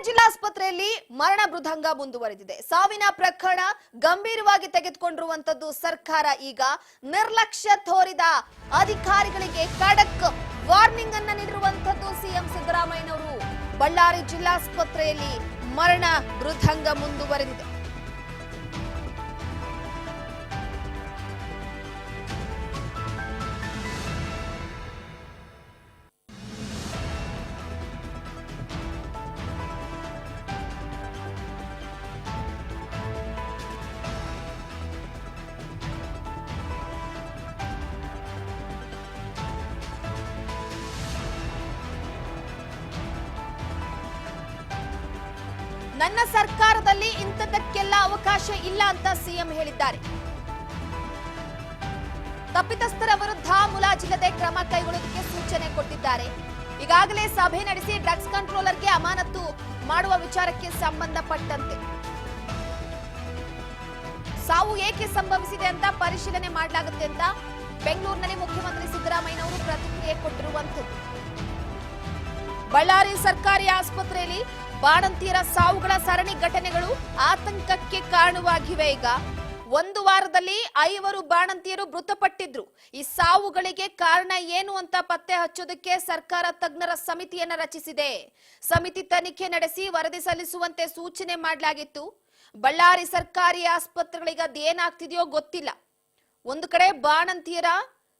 ಜಿಲ್ಲಾಸ್ಪತ್ರೆಯಲ್ಲಿ ಮರಣ ಮೃದಂಗ ಮುಂದುವರೆದಿದೆ. ಸಾವಿನ ಪ್ರಕರಣ ಗಂಭೀರವಾಗಿ ತೆಗೆದುಕೊಂಡಿರುವಂತದ್ದು ಸರ್ಕಾರ. ಈಗ ನಿರ್ಲಕ್ಷ್ಯ ತೋರಿದ ಅಧಿಕಾರಿಗಳಿಗೆ ಖಡಕ್ ವಾರ್ನಿಂಗ್ ಅನ್ನು ನೀಡಿರುವಂತದ್ದು ಸಿಎಂ ಸಿದ್ದರಾಮಯ್ಯನವರು. ಬಳ್ಳಾರಿ ಜಿಲ್ಲಾಸ್ಪತ್ರೆಯಲ್ಲಿ ಮರಣ ಮೃದಂಗ ಮುಂದುವರೆದಿದೆ. ನನ್ನ ಸರ್ಕಾರದಲ್ಲಿ ಇಂಥದಕ್ಕೆಲ್ಲ ಅವಕಾಶ ಇಲ್ಲ ಅಂತ ಸಿಎಂ ಹೇಳಿದ್ದಾರೆ. ತಪ್ಪಿತಸ್ಥರ ವಿರುದ್ಧ ಮುಲಾಜಿಲ್ಲದೆ ಕ್ರಮ ಕೈಗೊಳ್ಳುವುದಕ್ಕೆ ಸೂಚನೆ ಕೊಟ್ಟಿದ್ದಾರೆ. ಈಗಾಗಲೇ ಸಭೆ ನಡೆಸಿ ಡ್ರಗ್ಸ್ ಕಂಟ್ರೋಲರ್ಗೆ ಅಮಾನತು ಮಾಡುವ ವಿಚಾರಕ್ಕೆ ಸಂಬಂಧಪಟ್ಟಂತೆ ಸಾವು ಏಕೆ ಸಂಭವಿಸಿದೆ ಅಂತ ಪರಿಶೀಲನೆ ಮಾಡಲಾಗುತ್ತೆ ಅಂತ ಬೆಂಗಳೂರಿನಲ್ಲಿ ಮುಖ್ಯಮಂತ್ರಿ ಸಿದ್ದರಾಮಯ್ಯನವರು ಪ್ರತಿಕ್ರಿಯೆ ಕೊಟ್ಟಿರುವಂತದ್ದು. ಬಳ್ಳಾರಿ ಸರ್ಕಾರಿ ಆಸ್ಪತ್ರೆಯಲ್ಲಿ ಬಾಣಂತಿಯರ ಸಾವುಗಳ ಸರಣಿ ಘಟನೆಗಳು ಆತಂಕಕ್ಕೆ ಕಾರಣವಾಗಿವೆ. ಈಗ ಒಂದು ವಾರದಲ್ಲಿ 5 ಬಾಣಂತಿಯರು ಮೃತಪಟ್ಟಿದ್ರು. ಈ ಸಾವುಗಳಿಗೆ ಕಾರಣ ಏನು ಅಂತ ಪತ್ತೆ ಹಚ್ಚೋದಕ್ಕೆ ಸರ್ಕಾರ ತಜ್ಞರ ಸಮಿತಿಯನ್ನ ರಚಿಸಿದೆ. ಸಮಿತಿ ತನಿಖೆ ನಡೆಸಿ ವರದಿ ಸಲ್ಲಿಸುವಂತೆ ಸೂಚನೆ ಮಾಡಲಾಗಿತ್ತು. ಬಳ್ಳಾರಿ ಸರ್ಕಾರಿ ಆಸ್ಪತ್ರೆಗಳಿಗೆ ಅದೇನಾಗ್ತಿದೆಯೋ ಗೊತ್ತಿಲ್ಲ. ಒಂದು ಕಡೆ ಬಾಣಂತಿಯರ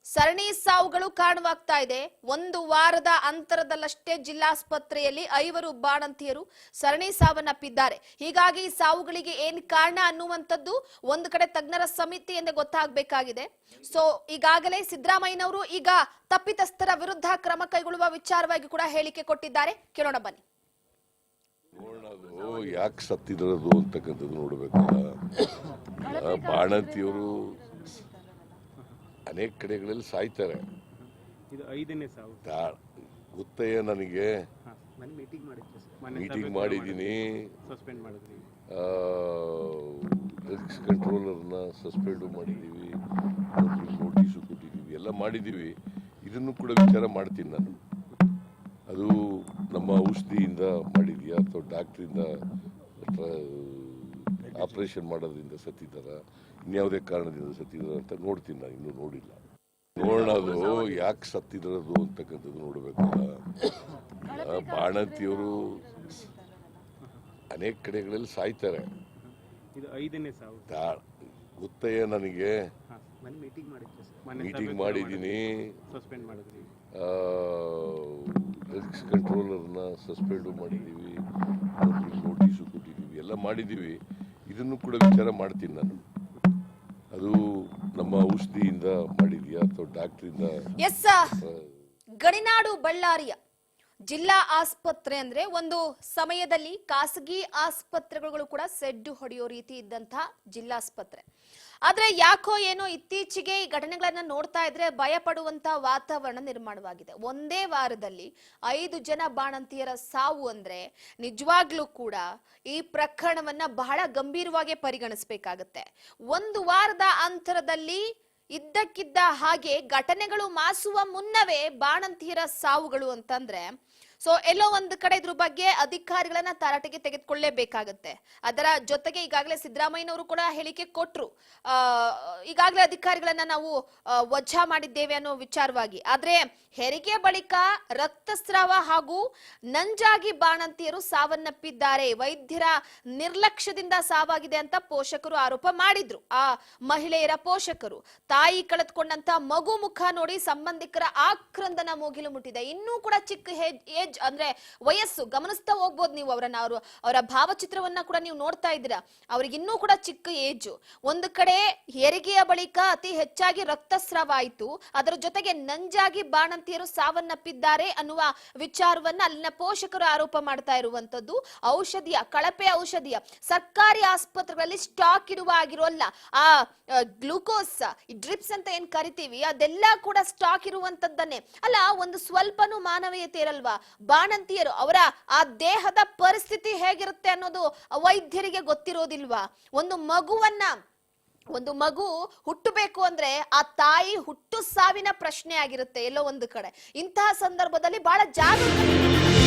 ಸರಣಿ ಸಾವುಗಳು ಕಾರಣವಾಗ್ತಾ ಇದೆ. ಒಂದು ವಾರದ ಅಂತರದಲ್ಲಷ್ಟೇ ಜಿಲ್ಲಾಸ್ಪತ್ರೆಯಲ್ಲಿ 5 ಬಾಣಂತಿಯರು ಸರಣಿ ಸಾವನ್ನಪ್ಪಿದ್ದಾರೆ. ಹೀಗಾಗಿ ಈ ಸಾವುಗಳಿಗೆ ಏನ್ ಕಾರಣ ಅನ್ನುವಂಥದ್ದು ಒಂದು ಕಡೆ ತಜ್ಞರ ಸಮಿತಿಯಿಂದ ಗೊತ್ತಾಗಬೇಕಾಗಿದೆ. ಸೊ ಈಗಾಗಲೇ ಸಿದ್ದರಾಮಯ್ಯನವರು ಈಗ ತಪ್ಪಿತಸ್ಥರ ವಿರುದ್ಧ ಕ್ರಮ ಕೈಗೊಳ್ಳುವ ವಿಚಾರವಾಗಿ ಕೂಡ ಹೇಳಿಕೆ ಕೊಟ್ಟಿದ್ದಾರೆ. ಕೇಳೋಣ ಬನ್ನಿ. ಯಾಕೆ ಸತ್ತಿದ್ರದು ಅಂತಕ್ಕಂಥದ್ದು ನೋಡ್ಬೇಕಲ್ಲ. ಬಾಣಂತಿಯವರು ಅನೇಕ ಕಡೆಗಳಲ್ಲಿ ಸಾಯ್ತಾರೆ. ಇದು 5ನೇ ಸಾವು ಗೊತ್ತಯ್ಯ ನನಗೆ. ಮೀಟಿಂಗ್ ಮಾಡಿದ್ದೀನಿ. ಡ್ರಗ್ಸ್ ಕಂಟ್ರೋಲರ್ನ ಸಸ್ಪೆಂಡ್ ಮಾಡಿದ್ದೀವಿ, ನೋಟಿಸು ಕೊಟ್ಟಿದ್ದೀವಿ, ಎಲ್ಲ ಮಾಡಿದ್ದೀವಿ. ಇದನ್ನು ಕೂಡ ವಿಚಾರ ಮಾಡ್ತೀನಿ ನಾನು. ಅದು ನಮ್ಮ ಔಷಧಿಯಿಂದ ಮಾಡಿದ್ಯಾ ಅಥವಾ ಡಾಕ್ಟ್ರಿಂದ ಆಪರೇಷನ್ ಮಾಡೋದ್ರಿಂದ ಸತ್ತಿದ್ದಾರ, ಇನ್ಯಾವುದೇ ಕಾರಣದಿಂದ ಸತ್ತಿದಾರ ಅಂತ ನೋಡ್ತೀನಿ. ನಾನು ಇನ್ನೂ ನೋಡಿಲ್ಲ. ನೋಡೋದು ಯಾಕೆ ಸತ್ತಿದ್ರದು ಅಂತಕ್ಕಂಥದ್ದು ನೋಡ್ಬೇಕಲ್ಲ. ಬಾಣಂತಿಯವರು ಅನೇಕ ಕಡೆಗಳಲ್ಲಿ ಸಾಯ್ತಾರೆ. ಇದು 5ನೇ ಸಾವು ಗೊತ್ತಯ್ಯ ನನಗೆ. ಮೀಟಿಂಗ್ ಮಾಡಿದ್ದೀನಿ. ಡ್ರಗ್ಸ್ ಕಂಟ್ರೋಲರ್ನ ಸಸ್ಪೆಂಡ್ ಮಾಡಿದ್ದೀವಿ, ನೋಟಿಸು ಕೊಟ್ಟಿದ್ದೀವಿ, ಎಲ್ಲ ಮಾಡಿದ್ದೀವಿ. ಇದನ್ನು ಕೂಡ ವಿಚಾರ ಮಾಡ್ತೀನಿ ನಾನು. ಅದು ನಮ್ಮ ಔಷಧಿಯಿಂದ ಮಾಡಿದ್ಯಾ ಅಥವಾ ಡಾಕ್ಟ್ರಿಂದ. ಗಡಿನಾಡು ಬಳ್ಳಾರಿಯ ಜಿಲ್ಲಾ ಆಸ್ಪತ್ರೆ ಅಂದ್ರೆ ಒಂದು ಸಮಯದಲ್ಲಿ ಖಾಸಗಿ ಆಸ್ಪತ್ರೆಗಳು ಕೂಡ ಸೆಡ್ಡು ಹೊಡೆಯೋ ರೀತಿ ಇದ್ದಂತಹ ಜಿಲ್ಲಾಸ್ಪತ್ರೆ. ಆದ್ರೆ ಯಾಕೋ ಏನೋ ಇತ್ತೀಚೆಗೆ ಈ ಘಟನೆಗಳನ್ನ ನೋಡ್ತಾ ಇದ್ರೆ ಭಯ ಪಡುವಂತ ವಾತಾವರಣ ನಿರ್ಮಾಣವಾಗಿದೆ. ಒಂದೇ ವಾರದಲ್ಲಿ 5 ಜನ ಬಾಣಂತಿಯರ ಸಾವು ಅಂದ್ರೆ ನಿಜವಾಗ್ಲೂ ಕೂಡ ಈ ಪ್ರಕರಣವನ್ನ ಬಹಳ ಗಂಭೀರವಾಗಿ ಪರಿಗಣಿಸಬೇಕಾಗತ್ತೆ. ಒಂದು ವಾರದ ಅಂತರದಲ್ಲಿ ಇದ್ದಕ್ಕಿದ್ದ ಹಾಗೆ ಘಟನೆಗಳು ಮಾಸುವ ಮುನ್ನವೇ ಬಾಣಂತಿಯರ ಸಾವುಗಳು ಅಂತಂದ್ರೆ ಸೊ ಎಲ್ಲೋ ಒಂದು ಕಡೆ ಇದ್ರ ಬಗ್ಗೆ ಅಧಿಕಾರಿಗಳನ್ನ ತರಾಟೆಗೆ ತೆಗೆದುಕೊಳ್ಳೇಬೇಕಾಗತ್ತೆ. ಅದರ ಜೊತೆಗೆ ಈಗಾಗಲೇ ಸಿದ್ದರಾಮಯ್ಯನವರು ಕೂಡ ಹೇಳಿಕೆ ಕೊಟ್ರು. ಈಗಾಗಲೇ ಅಧಿಕಾರಿಗಳನ್ನ ನಾವು ವಜಾ ಮಾಡಿದ್ದೇವೆ ಅನ್ನೋ ವಿಚಾರವಾಗಿ. ಆದ್ರೆ ಹೆರಿಗೆ ಬಳಿಕ ರಕ್ತಸ್ರಾವ ಹಾಗೂ ನಂಜಾಗಿ ಬಾಣಂತಿಯರು ಸಾವನ್ನಪ್ಪಿದ್ದಾರೆ. ವೈದ್ಯರ ನಿರ್ಲಕ್ಷ್ಯದಿಂದ ಸಾವಾಗಿದೆ ಅಂತ ಪೋಷಕರು ಆರೋಪ ಮಾಡಿದ್ರು. ಆ ಮಹಿಳೆಯರ ಪೋಷಕರು ತಾಯಿ ಕಳೆದುಕೊಂಡಂತ ಮಗು ಮುಖ ನೋಡಿ ಸಂಬಂಧಿಕರ ಆಕ್ರಂದನ ಮುಗಿಲು ಮುಟ್ಟಿದೆ. ಇನ್ನೂ ಕೂಡ ಚಿಕ್ಕ ಏಜ್ ಅಂದ್ರೆ ವಯಸ್ಸು ಗಮನಿಸ್ತಾ ಹೋಗ್ಬೋದು ನೀವು ಅವರನ್ನ. ಅವರ ಭಾವಚಿತ್ರವನ್ನ ಕೂಡ ನೀವು ನೋಡ್ತಾ ಇದ್ದೀರಾ. ಅವ್ರಿಗೆ ಇನ್ನೂ ಕೂಡ ಚಿಕ್ಕ ಏಜು. ಒಂದು ಕಡೆ ಹೆರಿಗೆಯ ಬಳಿಕ ಅತಿ ಹೆಚ್ಚಾಗಿ ರಕ್ತಸ್ರಾವ ಆಯಿತು, ಅದರ ಜೊತೆಗೆ ನಂಜಾಗಿ ಬಾಣಂತಿಯರು ಸಾವನ್ನಪ್ಪಿದ್ದಾರೆ ಅನ್ನುವ ವಿಚಾರವನ್ನ ಅಲ್ಲಿನ ಪೋಷಕರು ಆರೋಪ ಮಾಡ್ತಾ ಇರುವಂತದ್ದು. ಔಷಧಿಯ ಕಳಪೆ ಔಷಧಿಯ ಸರ್ಕಾರಿ ಆಸ್ಪತ್ರೆಗಳಲ್ಲಿ ಸ್ಟಾಕ್ ಇರುವ ಆಗಿರೋಲ್ಲ. ಆ ಗ್ಲೂಕೋಸ್ ಡ್ರಿಪ್ಸ್ ಅಂತ ಏನ್ ಕರಿತೀವಿ ಅದೆಲ್ಲ ಕೂಡ ಸ್ಟಾಕ್ ಇರುವಂತದ್ದನ್ನೇ ಅಲ್ಲ. ಒಂದು ಸ್ವಲ್ಪನೂ ಮಾನವೀಯತೆ ಇರಲ್ವಾ? ಬಾಣಂತಿಯರು ಅವರ ಆ ದೇಹದ ಪರಿಸ್ಥಿತಿ ಹೇಗಿರುತ್ತೆ ಅನ್ನೋದು ವೈದ್ಯರಿಗೆ ಗೊತ್ತಿರೋದಿಲ್ವಾ? ಒಂದು ಮಗು ಹುಟ್ಟಬೇಕು ಅಂದ್ರೆ ಆ ತಾಯಿ ಹುಟ್ಟು ಸಾವಿನ ಪ್ರಶ್ನೆ ಆಗಿರುತ್ತೆ ಎಲ್ಲೋ ಒಂದು ಕಡೆ. ಇಂತಹ ಸಂದರ್ಭದಲ್ಲಿ ಬಹಳ ಜಾಗರೂಕತೆ